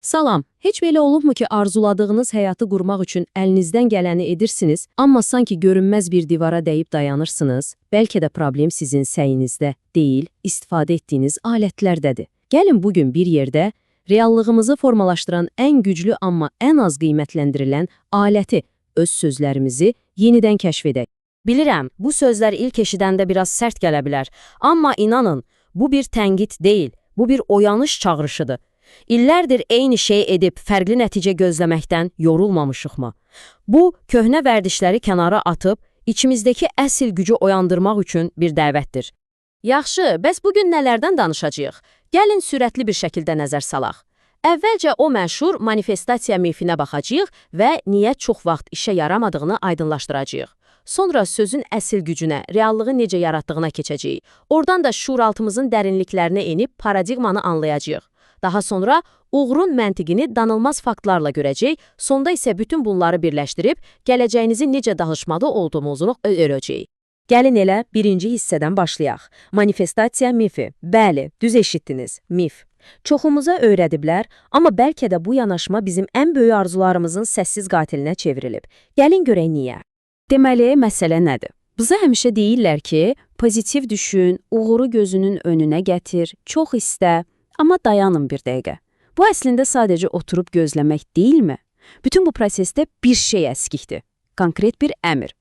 Salam, heç belə olubmu ki, arzuladığınız həyatı qurmaq üçün əlinizdən gələni edirsiniz, amma sanki görünməz bir divara dəyib dayanırsınız? Bəlkə də problem sizin səyinizdə deyil, istifadə etdiyiniz alətlərdədir. Gəlin bugün bir yerdə reallığımızı formalaşdıran ən güclü amma ən az qiymətləndirilən aləti, öz sözlərimizi yenidən kəşf edək. Bilirəm, bu sözlər ilk eşidəndə biraz sərt gələ bilər, amma inanın, bu bir tənqid deyil, bu bir oyanış çağrışıdır. İllərdir eyni şey edib fərqli nəticə gözləməkdən yorulmamışıqmı? Bu, köhnə vərdişləri kənara atıb, içimizdəki əsl gücü oyandırmaq üçün bir dəvətdir. Yaxşı, bəs bugün nələrdən danışacağıq? Gəlin sürətli bir şəkildə nəzər salaq. Əvvəlcə o məşhur manifestasiya mifinə baxacağıq və niyə çox vaxt işə yaramadığını aydınlaşdıracağıq. Sonra sözün əsl gücünə, reallığı necə yaratdığına keçəcəyik. Oradan da şuuraltımızın dərinliklərinə enib paradigmanı anlayacağıq. Daha sonra uğurun məntiqini danılmaz faktlarla görəcək, sonda isə bütün bunları birləşdirib gələcəyinizin necə danışmalı olduğumuzu öyrəcəyik. Gəlin elə birinci hissədən başlayaq. Manifestasiya mifi. Bəli, düz eşitdiniz, mif. Çoxumuza öyrədiblər, amma bəlkə də bu yanaşma bizim ən böyük arzularımızın səssiz qatilinə çevrilib. Gəlin görək niyə? Deməli, məsələ nədir? Bizə həmişə deyirlər ki, pozitiv düşün, uğuru gözünün önünə gətir, çox istə. Amma dayanın bir dəqiqə. Bu əslində sadəcə oturub gözləmək deyilmi? Bütün bu prosesdə bir şey əskikdir. Konkret bir əmr.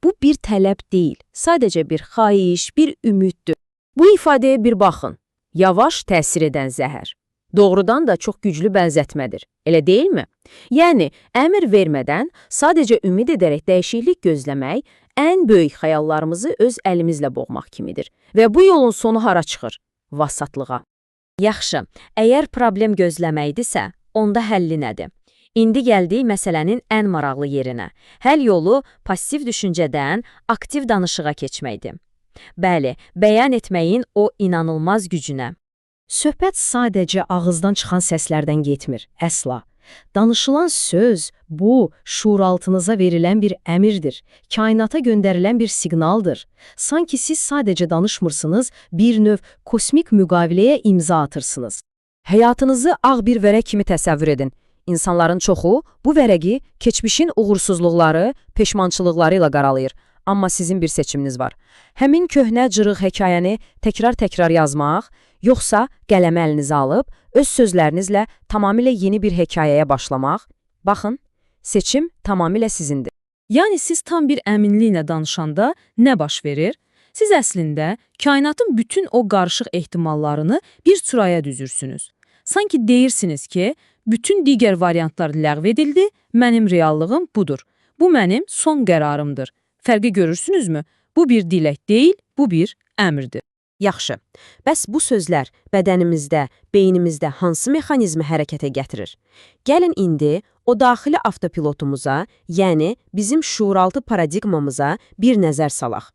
Bu bir tələb deyil, sadəcə bir xahiş, bir ümiddir. Bu ifadəyə bir baxın. Yavaş təsir edən zəhər. Doğrudan da çox güclü bənzətmədir. Elə deyilmi? Yəni, əmr vermədən sadəcə ümid edərək dəyişiklik gözləmək ən böyük xəyallarımızı öz əlimizlə boğmaq kimidir. Və bu yolun sonu hara çıxır? Vasatlığa. Yaxşı, əgər problem gözləməkdirsə, onda həlli nədir? İndi gəldik məsələnin ən maraqlı yerinə. Həll yolu passiv düşüncədən aktiv danışığa keçməkdir. Bəli, bəyan etməyin o inanılmaz gücünə. Söhbət sadəcə ağızdan çıxan səslərdən getmir, əsla. Danışılan söz, bu, şuuraltınıza verilən bir əmirdir, kainata göndərilən bir siqnaldır. Sanki siz sadəcə danışmırsınız, bir növ kosmik müqaviləyə imza atırsınız. Həyatınızı ağ bir vərəq kimi təsəvvür edin. İnsanların çoxu bu vərəqi keçmişin uğursuzluqları, peşmançılıqları ilə qaralayır. Amma sizin bir seçiminiz var. Həmin köhnə cırıq hekayəni təkrar-təkrar yazmaq, yoxsa qələmi əlinizə alıb, öz sözlərinizlə tamamilə yeni bir hekayəyə başlamaq. Baxın, seçim tamamilə sizindir. Yəni siz tam bir əminliklə danışanda nə baş verir? Siz əslində kainatın bütün o qarışıq ehtimallarını bir sıraya düzürsünüz. Sanki deyirsiniz ki, bütün digər variantlar ləğv edildi, mənim reallığım budur. Bu mənim son qərarımdır. Fərqi görürsünüzmü? Bu bir dilək deyil, bu bir əmrdir. Yaxşı, bəs bu sözlər bədənimizdə, beynimizdə hansı mexanizmi hərəkətə gətirir? Gəlin indi o daxili avtopilotumuza, yəni bizim şuuraltı paradigmamıza bir nəzər salaq.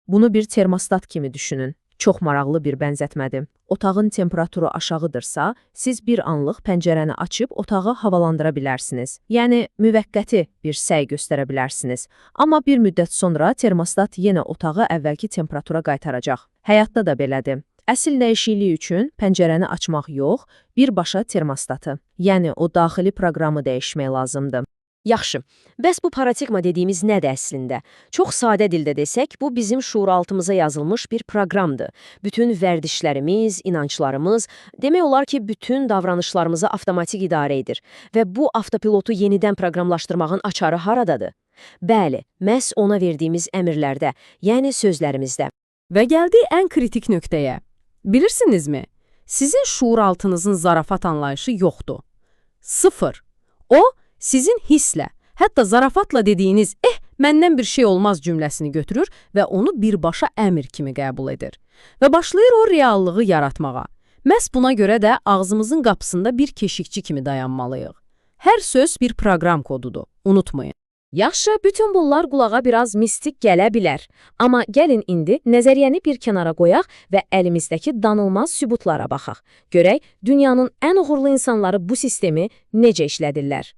Bunu bir termostat kimi düşünün. Çox maraqlı bir bənzətmədir. Otağın temperaturu aşağıdırsa, siz bir anlıq pəncərəni açıb otağı havalandıra bilərsiniz. Yəni, müvəqqəti bir səy göstərə bilərsiniz. Amma bir müddət sonra termostat yenə otağı əvvəlki temperatura qaytaracaq. Həyatda da belədir. Əsl dəyişiklik üçün pəncərəni açmaq yox, birbaşa termostatı, yəni o daxili proqramı dəyişmək lazımdır. Yaxşı, bəs bu paradigma dediyimiz nədir əslində? Çox sadə dildə desək, bu bizim şuuraltımıza yazılmış bir proqramdır. Bütün vərdişlərimiz, inanclarımız, demək olar ki, bütün davranışlarımızı avtomatik idarə edir. Və bu avtopilotu yenidən proqramlaşdırmağın açarı haradadır? Bəli, məhz ona verdiyimiz əmrlərdə, yəni sözlərimizdə. Və gəldik ən kritik nöqtəyə. Bilirsinizmi? Sizin şuuraltınızın zarafat anlayışı yoxdur. Sıfır. O, sizin hisslə, hətta zarafatla dediyiniz, məndən bir şey olmaz cümləsini götürür və onu birbaşa əmr kimi qəbul edir. Və başlayır o reallığı yaratmağa. Məhz buna görə də ağzımızın qapısında bir keşikçi kimi dayanmalıyıq. Hər söz bir proqram kodudur, unutmayın. Yaxşı, bütün bunlar qulağa biraz mistik gələ bilər. Amma gəlin indi nəzəriyyəni bir kənara qoyaq və əlimizdəki danılmaz sübutlara baxaq. Görək, dünyanın ən uğurlu insanları bu sistemi necə işlədirlər.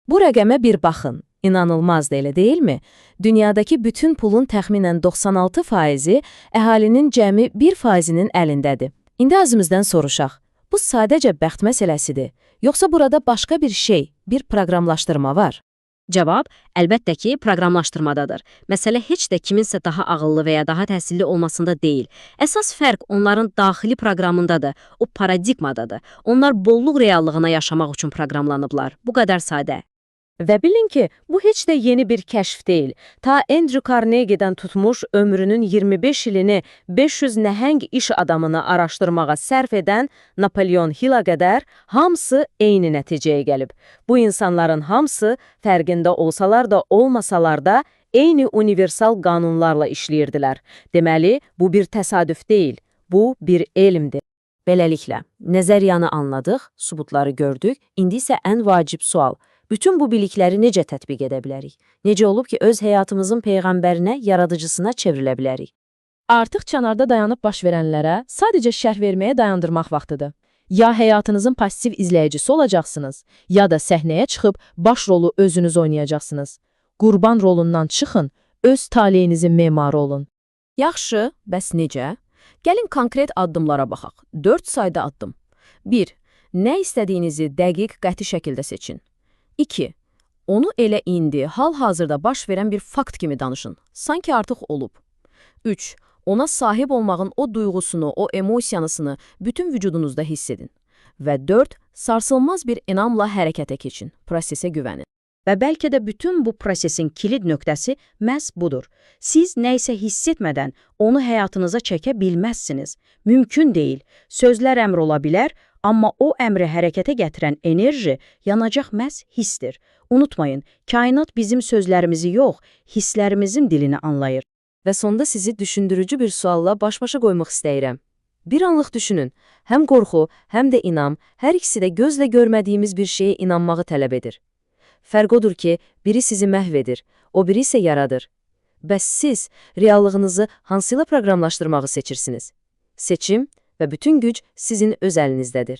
Bu rəqəmə bir baxın. İnanılmazdır, elə deyilmi? Dünyadakı bütün pulun təxminən 96%-i əhalinin cəmi 1%-nin əlindədir. İndi özümüzdən soruşaq. Bu sadəcə bəxt məsələsidir. Yoxsa burada başqa bir şey, bir proqramlaşdırma var? Cavab, əlbəttə ki, proqramlaşdırmadadır. Məsələ heç də kiminsə daha ağıllı və ya daha təhsilli olmasında deyil. Əsas fərq onların daxili proqramındadır, o paradigmadadır. Onlar bolluq reallığına yaşamaq üçün proqramlanıblar. Bu qədər sadə. Və bilin ki, bu heç də yeni bir kəşf deyil. Ta Andrew Carnegie-dən tutmuş ömrünün 25 ilini 500 nəhəng iş adamını araşdırmağa sərf edən Napoleon Hill'a qədər hamısı eyni nəticəyə gəlib. Bu insanların hamısı fərqində olsalar da, olmasalar da eyni universal qanunlarla işləyirdilər. Deməli, bu bir təsadüf deyil, bu bir elmdir. Beləliklə, nəzəriyanı anladıq, sübutları gördük, indi isə ən vacib sual. Bütün bu bilikləri necə tətbiq edə bilərik? Necə olub ki, öz həyatımızın peyğəmbərinə, yaradıcısına çevrilə bilərik? Artıq kənarda dayanıb baş verənlərə sadəcə şərh verməyə dayandırmaq vaxtıdır. Ya həyatınızın pasiv izləyicisi olacaqsınız, ya da səhnəyə çıxıb baş rolu özünüz oynayacaqsınız. Qurban rolundan çıxın, öz taleyinizin memarı olun. Yaxşı, bəs necə? Gəlin konkret addımlara baxaq. 4 sayda addım. 1. Nə istədiyinizi dəqiq, qəti şəkildə seçin. 2. Onu elə indi, hal-hazırda baş verən bir fakt kimi danışın. Sanki artıq olub. 3. Ona sahib olmağın o duyğusunu, o emosiyanısını bütün vücudunuzda hiss edin. Və 4. Sarsılmaz bir inamla hərəkətə keçin, prosesə güvənin. Və bəlkə də bütün bu prosesin kilid nöqtəsi məhz budur. Siz nə isə hiss etmədən onu həyatınıza çəkə bilməzsiniz. Mümkün deyil. Sözlər əmr ola bilər, amma o əmri hərəkətə gətirən enerji yanacaq məhz hissdir. Unutmayın, kainat bizim sözlərimizi yox, hisslərimizin dilini anlayır. Və sonda sizi düşündürücü bir sualla baş-başa qoymaq istəyirəm. Bir anlıq düşünün, həm qorxu, həm də inam, hər ikisi də gözlə görmədiyimiz bir şeyə inanmağı tələb edir. Fərq odur ki, biri sizi məhv edir, o biri isə yaradır. Bəs siz reallığınızı hansıyla proqramlaşdırmağı seçirsiniz? Seçim və bütün güc sizin öz əlinizdədir.